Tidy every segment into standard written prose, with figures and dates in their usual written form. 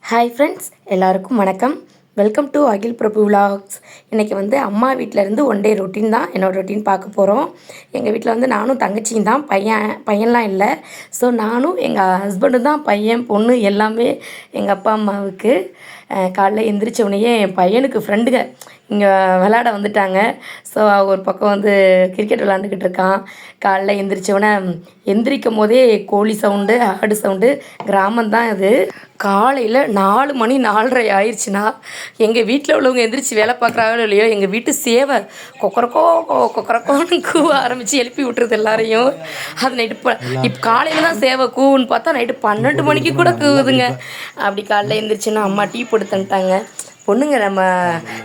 Hi friends, எல்லாருக்கும் வணக்கம். Welcome to Akhil Prabhu vlogs. இன்றைக்கி வந்து அம்மா வீட்டிலேருந்து ஒன் டே ரொட்டீன் தான் என்னோடய ரொட்டீன் பார்க்க போகிறோம். எங்கள் வீட்டில் வந்து நானும் தங்கச்சியும் தான், பையன்லாம் இல்லை. ஸோ நானும் எங்கள் ஹஸ்பண்டும் தான் பையன் பொண்ணு எல்லாமே எங்கள் அப்பா அம்மாவுக்கு. காலைல எந்திரிச்சோடனேயே என் பையனுக்கு ஃப்ரெண்டுங்க இங்கே விளையாட வந்துட்டாங்க. ஸோ ஒரு பக்கம் வந்து கிரிக்கெட் விளாண்டுக்கிட்டு இருக்கான். காலைல எந்திரிச்சோடனே எந்திரிக்கும் போதே கோழி சவுண்டு, ஆடு சவுண்டு. கிராமம்தான் இது. காலையில் 4 மணி 4:30 ஆயிடுச்சுன்னா எங்கள் வீட்டில் உள்ளவங்க எந்திரிச்சு வேலை பார்க்குறாங்களோ இல்லையோ, எங்கள் வீட்டு சேவை கொக்கரக்கோ கொக்கரக்கோன்னு கூவ ஆரம்பித்து எழுப்பி விட்டுருது எல்லாரையும். அது நைட்டு இப்போ காலையில் தான் சேவை கூவுன்னு பார்த்தா நைட்டு 12 மணிக்கு கூட கூவுதுங்க. அப்படி காலைல எந்திரிச்சுன்னா அம்மா டீ போட்டு தந்துட்டாங்க. பொண்ணுங்க நம்ம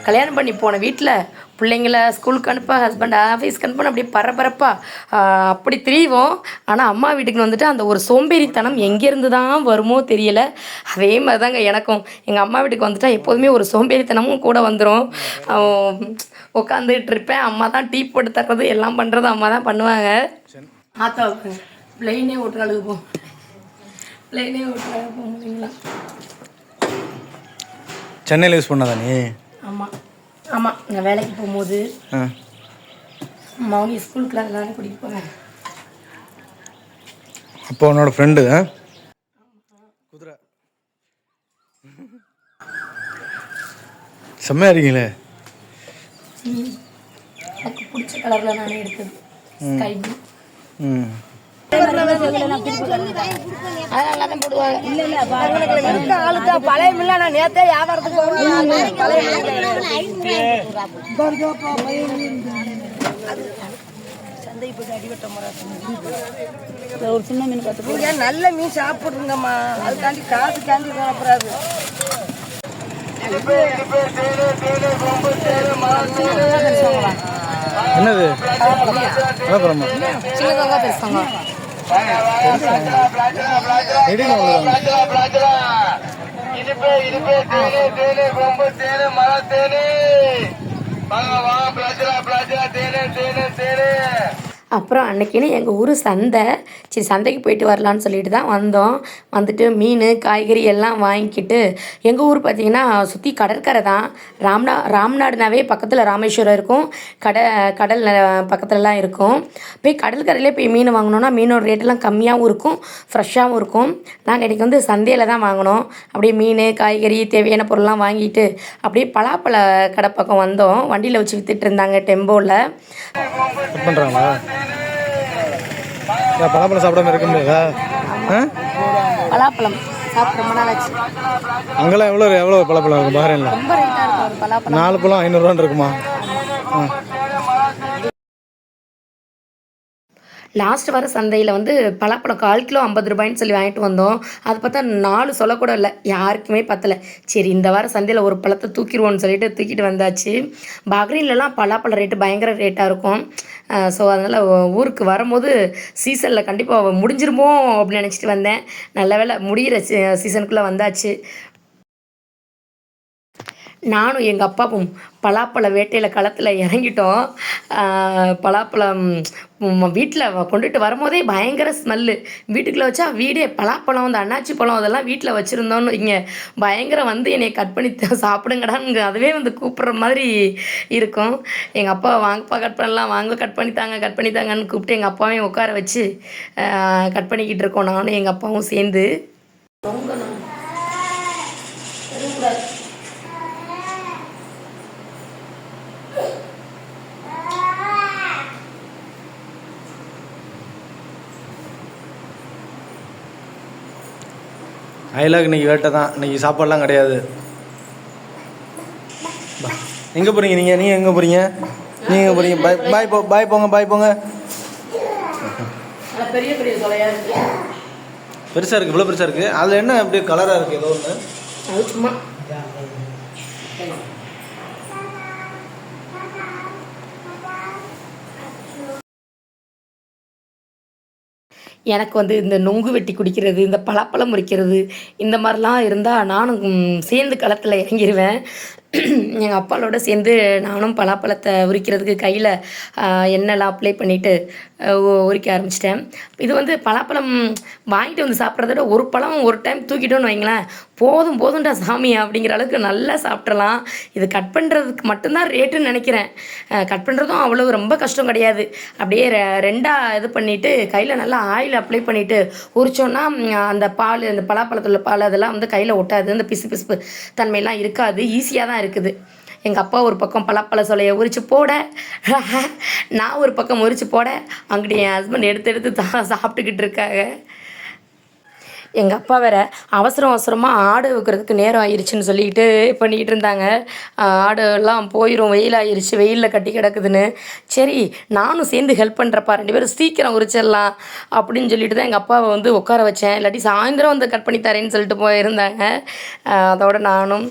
கல்யாணம் பண்ணி போன வீட்டில் பிள்ளைங்கள ஸ்கூலுக்கு அனுப்ப, ஹஸ்பண்ட் ஆஃபீஸ்க்கு அனுப்பணும், அப்படியே பரபரப்பாக அப்படி திரிவோம். ஆனால் அம்மா வீட்டுக்கு வந்துட்டு அந்த ஒரு சோம்பேறித்தனம் எங்கேருந்து தான் வருமோ தெரியலை. அதே மாதிரி தாங்க எனக்கும். எங்கள் அம்மா வீட்டுக்கு வந்துட்டால் எப்போதுமே ஒரு சோம்பேறித்தனமும் கூட வந்துடும். உட்காந்துட்டு இருப்பேன். அம்மா தான் டீ போட்டு தர்றது எல்லாம் பண்ணுறது அம்மா தான் பண்ணுவாங்க. ஆத்தா பிளெயினே ஓட்டுற அளவுக்கு போகும், பிளெயினே ஓட்டுற அளவுக்கு போகும் இல்லைங்களா? சென்னையில் யூஸ் பண்ணாதா நீ? ஆமாம் ஆமாம், நான் வேலைக்கு போகும்போது மௌனி ஸ்கூலுக்குலாம் எல்லாரும் கூட்டிகிட்டு போகிறேன். அப்போ உன்னோட ஃப்ரெண்டு குதிரை செம்மையாக இருக்கீங்களே. எனக்கு பிடிச்ச கலரில் நானே எடுத்தது ஸ்கை ப்ளூ. பழைய மில்ல நான் நேத்தே வியாபாரத்துக்கு சந்தைக்கு போயிட்டு அடிவட்ட முறை ஒரு சின்ன மீன் பார்த்து நல்ல மீன் சாப்பிட்ருங்கம்மா. அதுக்காண்டி காசுக்காண்டி காணப்படாது. என்னது சின்னதாக பேசுவாங்க. அப்புறம் அன்றைக்கின்னு எங்கள் ஊர் சந்தை. சரி, சந்தைக்கு போயிட்டு வரலான்னு சொல்லிட்டு தான் வந்தோம். வந்துட்டு மீன் காய்கறி எல்லாம் வாங்கிக்கிட்டு, எங்கள் ஊர் பார்த்திங்கன்னா சுற்றி கடற்கரை தான். ராம்நாடுனாவே பக்கத்தில் ராமேஸ்வரம் இருக்கும், கடல் பக்கத்துலலாம் இருக்கும். போய் கடற்கரையிலே போய் மீன் வாங்கினோன்னா மீனோட ரேட்டெல்லாம் கம்மியாகவும் இருக்கும், ஃப்ரெஷ்ஷாகவும் இருக்கும். நாங்கள் இன்றைக்கி வந்து சந்தையில் தான் வாங்கினோம். அப்படியே மீன் காய்கறி தேவையான பொருள்லாம் வாங்கிட்டு அப்படியே பலாப்பழ கடை பக்கம் வந்தோம். வண்டியில் வச்சு விற்றுட்டு இருந்தாங்க டெம்போவில். பண்ணுறாங்களா? பலாப்பழம் சாப்பிடாம இருக்க முடியாதா? பலாப்பழம் சாப்பிட்டு ரொம்ப நாள் ஆச்சு. அங்கெல்லாம் எவ்வளோ பலாப்பழம் இருக்கும் பஹ்ரைனில்? ரொம்ப ரேட்டாக இருக்கும் ஒரு பலாப்பழம். 4 பழம் 500 இருக்குமா? லாஸ்ட் வர சந்தையில் வந்து பலாப்பழம் 1/4 கிலோ 50 ரூபாய்ன்னு சொல்லி வாங்கிட்டு வந்தோம். அது பார்த்தா 4 சொல்லக்கூட இல்லை, யாருக்குமே பத்தலை. சரி, இந்த வாரம் சந்தையில் ஒரு பழத்தை தூக்கிடுவோன்னு சொல்லிட்டு தூக்கிட்டு வந்தாச்சு. பஹ்ரைன்லலாம் பலாப்பழம் ரேட்டு பயங்கர ரேட்டாக இருக்கும். ஸோ அதனால் ஊருக்கு வரும்போது சீசனில் கண்டிப்பாக முடிஞ்சிருமோ அப்படின்னு நினச்சிட்டு வந்தேன். நல்ல வேளை முடிகிற சீசனுக்குள்ளே வந்தாச்சு. நானும் எங்கள் அப்பாவும் பலாப்பழ வேட்டையில் களத்தில் இறங்கிட்டோம். பலாப்பழம் வீட்டில் கொண்டுட்டு வரும்போதே பயங்கர ஸ்மெல்லு. வீட்டுக்குள்ளே வச்சா வீடே பலாப்பழம், அந்த அன்னாச்சி பழம் அதெல்லாம் வீட்டில் வச்சுருந்தோன்னு இங்கே பயங்கர வந்து என்னை கட் பண்ணி சாப்பிடுங்கடான்னு அதுவே வந்து கூப்பிட்ற மாதிரி இருக்கும். எங்கள் அப்பா வாங்கப்பா கட் பண்ணலாம், வாங்க கட் பண்ணித்தாங்கன்னு கூப்பிட்டு எங்கள் அப்பாவையும் உட்கார வச்சு கட் பண்ணிக்கிட்டு இருக்கோம், நானும் எங்கள் அப்பாவும் சேர்ந்து. ஐலாக் இன்னைக்கு வேட்டை தான், இன்னைக்கு சாப்பாடுலாம் கிடையாது. எங்கே போகிறீங்க நீங்கள் எங்கே போகிறீங்க? நீங்கள் எங்கே போகிறீங்க? பாய் போங்க. பெருசாக இருக்குது, இவ்வளோ பெருசாக இருக்குது. அதில் என்ன அப்படியே கலராக இருக்குது ஏதோ ஒன்று? அது சும்மா எனக்கு வந்து இந்த நொங்கு வெட்டி குடிக்கிறது, இந்த பலாப்பழம் முறிக்கிறது, இந்த மாதிரிலாம் இருந்தால் நானும் சேர்ந்து களத்தில் இறங்கிடுவேன். எங்கள் அப்பாவோட சேர்ந்து நானும் பலாப்பழத்தை உரிக்கிறதுக்கு கையில் எண்ணெய்லாம் அப்ளை பண்ணிவிட்டு உரிக்க ஆரம்பிச்சிட்டேன். இது வந்து பலாப்பழம் வாங்கிட்டு வந்து சாப்பிட்றத விட ஒரு பழம் ஒரு டைம் தூக்கிட்டோன்னு வைங்களேன், போதும் போதும்டா சாமி அப்படிங்கிற அளவுக்கு நல்லா சாப்பிட்றலாம். இது கட் பண்ணுறதுக்கு மட்டும்தான் ரேட்டுன்னு நினைக்கிறேன். கட் பண்ணுறதும் அவ்வளோ ரொம்ப கஷ்டம் கிடையாது. அப்படியே ரெண்டாக இது பண்ணிவிட்டு கையில் நல்லா ஆயில் அப்ளை பண்ணிவிட்டு உரித்தோன்னா அந்த பால், அந்த பலாப்பழத்தில் பால் அதெல்லாம் வந்து கையில் ஒட்டாது. அந்த பிசு பிசுப்பு தன்மையெல்லாம் இருக்காது. ஈஸியாக தான் இருக்குது. எங்கள் அப்பா ஒரு பக்கம் பலாப்பழ சொலையை உரித்து போட, நான் ஒரு பக்கம் உரித்து போட, அங்கிட்டு என் ஹஸ்பண்ட் எடுத்து சாப்பிட்டுக்கிட்டு இருக்காங்க. எங்கள் அப்பா வேற அவசரமாக ஆடு வைக்கிறதுக்கு நேரம் ஆயிடுச்சுன்னு சொல்லிக்கிட்டு பண்ணிக்கிட்டு இருந்தாங்க. ஆடு எல்லாம் போயிடும், வெயில் ஆயிடுச்சு, வெயிலில் கட்டி கிடக்குதுன்னு. சரி நானும் சேர்ந்து ஹெல்ப் பண்ணுறப்பா, 2 பேரும் சீக்கிரம் உரிச்சிடலாம் அப்படின்னு சொல்லிட்டு தான் எங்கள் அப்பாவை வந்து உட்கார வச்சேன். இல்லாட்டி சாயந்தரம் வந்து கட் பண்ணி தரேன்னு சொல்லிட்டு போயிருந்தாங்க. அதோட நானும்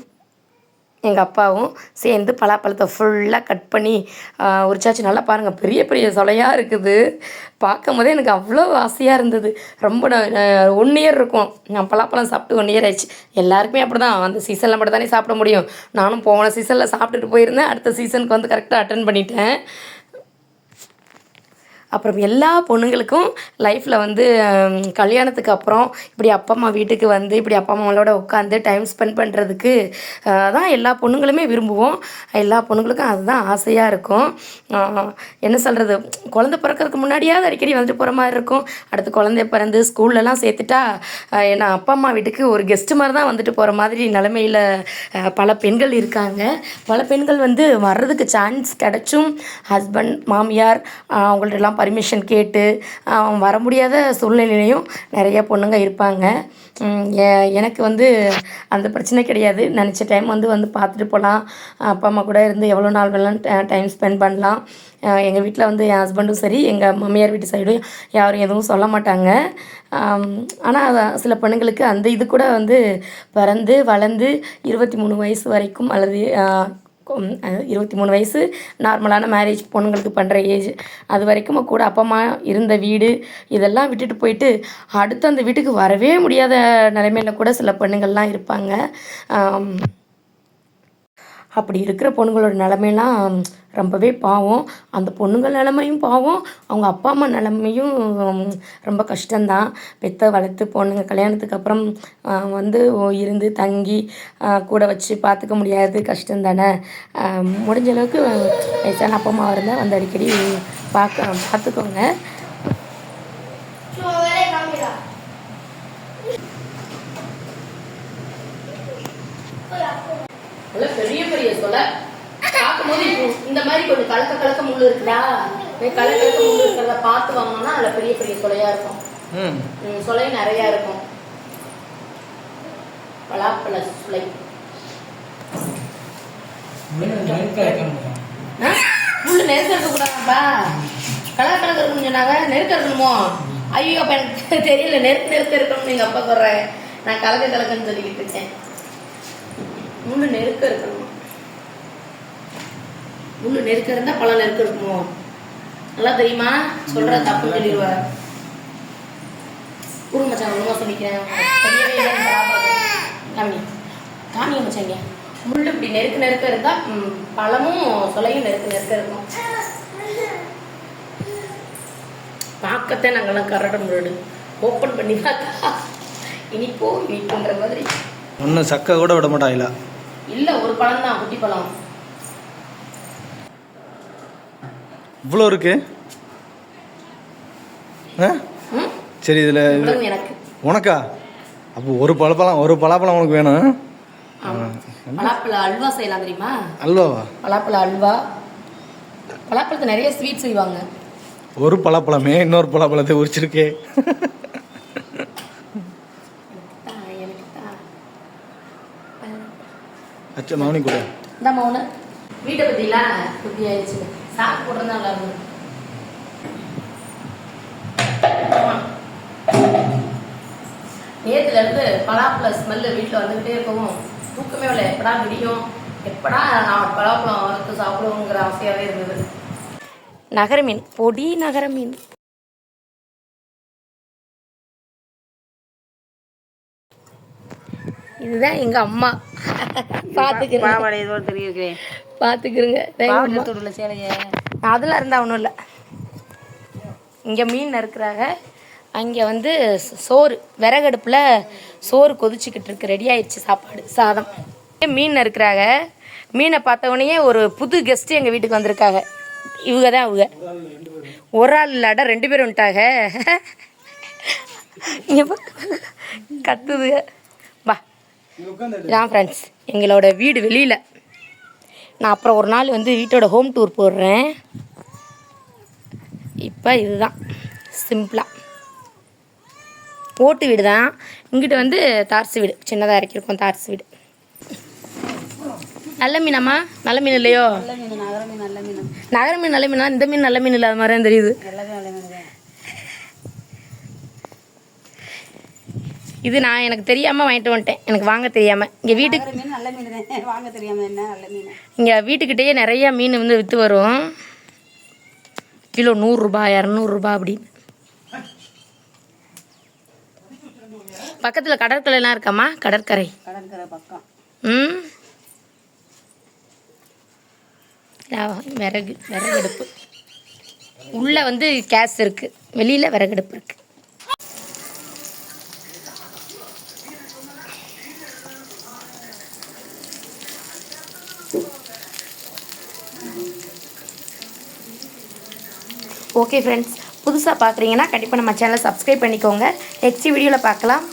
எங்கள் அப்பாவும் சேர்ந்து பலாப்பழத்தை ஃபுல்லாக கட் பண்ணி உரிச்சாச்சு. நல்லா பாருங்கள், பெரிய பெரிய சொலையாக இருக்குது. பார்க்கும் போதே எனக்கு அவ்வளோ ஆசையாக இருந்தது. ரொம்ப 1 இயர் இருக்கும் நான் பலாப்பழம் சாப்பிட்டு 1 இயர் ஆயிடுச்சு. எல்லாருக்குமே அப்படி தான், அந்த சீசனில் மட்டும் தானே சாப்பிட முடியும். நானும் போன சீசனில் சாப்பிட்டுட்டு போயிருந்தேன், அடுத்த சீசனுக்கு வந்து கரெக்டாக அட்டன் பண்ணிட்டேன். அப்புறம் எல்லா பொண்ணுங்களுக்கும் லைஃப்பில் வந்து கல்யாணத்துக்கு அப்புறம் இப்படி அப்பா அம்மா வீட்டுக்கு வந்து இப்படி அப்பா அம்மாவோட உட்காந்து டைம் ஸ்பெண்ட் பண்ணுறதுக்கு தான் எல்லா பொண்ணுங்களுமே விரும்புவோம். எல்லா பொண்ணுங்களுக்கும் அதுதான் ஆசையாக இருக்கும். என்ன சொல்கிறது, குழந்தை பிறக்கிறதுக்கு முன்னாடியாவது அடிக்கடி வந்துட்டு போகிற மாதிரி இருக்கும். அடுத்து குழந்தை பிறந்து ஸ்கூல்லலாம் சேர்த்துட்டா ஏன்னா அப்பா அம்மா வீட்டுக்கு ஒரு கெஸ்ட்டு மாதிரி தான் வந்துட்டு போகிற மாதிரி நிலைமையில் பல பெண்கள் இருக்காங்க. பல பெண்கள் வந்து வர்றதுக்கு சான்ஸ் கிடச்சும் ஹஸ்பண்ட் மாமியார் அவங்கள்ட்டலாம் பர்மிஷன் கேட்டு வர முடியாத சூழ்நிலையிலையும் நிறைய பொண்ணுங்க இருப்பாங்க. எனக்கு வந்து அந்த பிரச்சனை கிடையாது. நினச்ச டைம் வந்து பார்த்துட்டு போகலாம். அப்பா அம்மா கூட இருந்து எவ்வளோ நாள் வேணாலும் டைம் ஸ்பெண்ட் பண்ணலாம். எங்கள் வீட்டில் வந்து என் ஹஸ்பண்டும் சரி, எங்கள் மாமியார் வீட்டு சைடும் யாரும் எதுவும் சொல்ல மாட்டாங்க. ஆனால் சில பெண்ணுங்களுக்கு அந்த இது கூட வந்து பிறந்து வளர்ந்து 23 வயசு வரைக்கும் அல்லது 23 வயசு நார்மலான மேரேஜ் பொண்ணுங்களுக்கு பண்ணுற ஏஜ், அது வரைக்கும் கூட அப்பா அம்மா இருந்த வீடு இதெல்லாம் விட்டுட்டு போயிட்டு அடுத்து அந்த வீட்டுக்கு வரவே முடியாத நிலைமையில் கூட சில பெண்ணுங்கள்லாம் இருப்பாங்க. அப்படி இருக்கிற பொண்ணுங்களோட நிலமையெல்லாம் ரொம்பவே பாவம். அந்த பொண்ணுங்கள் நிலமையும் பாவம், அவங்க அப்பா அம்மா நிலமையும் ரொம்ப கஷ்டம்தான். பெற்ற வளர்த்து பொண்ணுங்க கல்யாணத்துக்கு அப்புறம் வந்து இருந்து தங்கி கூட வச்சு பார்த்துக்க முடியாது, கஷ்டம் தானே. முடிஞ்ச அளவுக்கு வயசான அப்பா அம்மா இருந்தால் வந்து அடிக்கடி பார்த்துக்கோங்க. நல்ல பெரிய பெரிய சொலை பார்க்கும்போது இந்த மாதிரி கொஞ்சம் கலக்க முள்ளு இருக்குதா, கலக்க முள்ளு இருக்கிறத பார்த்து வாங்கினோம்னா அதில் பெரிய பெரிய சொலையா இருக்கும். சொலை நிறையா இருக்கும். பலாப்பழ சொலை முள்ளு நெருக்க இருக்கக்கூடாதுப்பா. கலக்க இருக்கணும்னு சொன்னாங்க, நெருக்க இருக்கணுமோ? ஐயோ அப்போ எனக்கு தெரியல, நெருக்க இருக்கணும்னு எங்கள் அப்பா சொல்கிறேன். நான் கலக்கன்னு சொல்லிக்கிட்டு இருக்கேன். முள்ளு நெருக்க இருக்கணும். முள்ளு நெருக்க இருந்தா பழம் நெருக்க இருக்குமோ? நல்லா தெரியுமா? சொல்ற தப்புன்னு சொல்லிடுவார். குரு மச்சான் ஒழுங்கா சொல்லிக்கிறேன். காமி மச்சாங்க. முள்ளு இப்படி நெருக்க இருந்தா பழமும் சொலையும் நெருக்க இருக்கும். பார்க்கத்தான் நாங்கெல்லாம் கரட முள்ளு ஓப்பன் பண்ணி பார்த்தா இனிப்புன்ற மாதிரி ஒன்றும் சக்கை கூட விட மாட்டாங்களா? இல்லை, ஒரு பழம் தான், குட்டி பழம். இவ்வளோ இருக்கு? சரி, இதில் எனக்கு உனக்கா? அப்போ ஒரு பலாப்பழம் உனக்கு வேணும். பலாப்பழ அல்வா செய்யலாம் தெரியுமா? அல்வாவா? பலாப்பழ அல்வா. பலாப்பழத்தை நிறைய ஸ்வீட் செய்வாங்க. ஒரு பலாப்பழமே இன்னொரு பலாப்பழத்தை உரிச்சிருக்கே. அச்சா மௌனி கூட இந்த மௌன வீட்டை பற்றிலாம் குட்டி ஆயிடுச்சு. சாக்கு போடுறதா நல்லா இருக்கும். நேற்றுலேருந்து பலாப்பழ ஸ்மெல்லு வீட்டில் வந்துக்கிட்டே இருக்கவும் தூக்கமே இல்லை. எப்படா விடியும், எப்படா நான் பலாப்பழம் வறுத்து சாப்பிடுவோங்கிற ஆசையாகவே இருந்தது. நகர மீன் பொடி, நகர மீன். இது இதுதான் எங்கள் அம்மா. பார்த்துக்கிறேன், பாவாடை ஏதோ தெரியுது. பார்த்துக்கிறேங்க. பாவட்டூரில் சேலையை அதெல்லாம் இருந்தால் ஒன்றும் இல்லை. இங்கே மீன் நறுக்கிறாங்க. அங்கே வந்து சோறு விறகடுப்பில் சோறு கொதிச்சுக்கிட்டு இருக்கு. ரெடி ஆயிடுச்சு சாப்பாடு, சாதம். மீன் நறுக்கிறாங்க. மீனை பார்த்தவொடனே ஒரு புது கெஸ்ட்டு எங்கள் வீட்டுக்கு வந்திருக்காங்க. இவங்க தான் அவங்க. ஒரு ஆள் இல்லாட 2 பேர் வந்துட்டாங்க. இங்கே கத்துதுங்க. வா இதான் ஃப்ரெண்ட்ஸ் எங்களோட வீடு வெளியில். நான் அப்புறம் ஒரு நாள் வந்து வீட்டோட ஹோம் டூர் போடுறேன். இப்போ இதுதான் சிம்பிளாக ஓட்டு வீடு தான். இங்கிட்ட வந்து தார்சு வீடு, சின்னதாக இறக்கிருக்கோம் தார்சு வீடு. நல்ல மீனாம்மா? நல்ல மீன் இல்லையோ? நல்ல மீன், நகர மீன் நல்ல மீன். நகர மீன் நல்ல மீனா? இந்த மீன் நல்ல மீன் இல்லாத மாதிரி தான் தெரியுது. எல்லாமே நல்ல மீன் தான். இது நான் எனக்கு தெரியாமல் வாங்கிட்டு வந்துட்டேன், எனக்கு வாங்க தெரியாமல். இங்கே வீட்டுக்கு நகர மீன் நல்ல மீன் தான், வாங்க தெரியாமல் என்ன நல்ல மீன். இங்கே வீட்டுக்கிட்டேயே நிறையா மீன் வந்து விற்று வரும். கிலோ 100 ரூபா 200 ரூபா அப்படின்னு. பக்கத்தில் கடற்கரைலாம் இருக்காம்மா? கடற்கரை கடற்கரை பக்கம். ம். விறகடுப்பு உள்ளே வந்து கேஸ் இருக்குது, வெளியில் விறகடுப்பு இருக்குது. ஓகே ஃப்ரெண்ட்ஸ், புதுசாக பார்க்குறீங்கன்னா கண்டிப்பாக நம்ம சேனலை சப்ஸ்கிரைப் பண்ணிக்கோங்க. நெக்ஸ்ட் வீடியோவில் பார்க்கலாம்.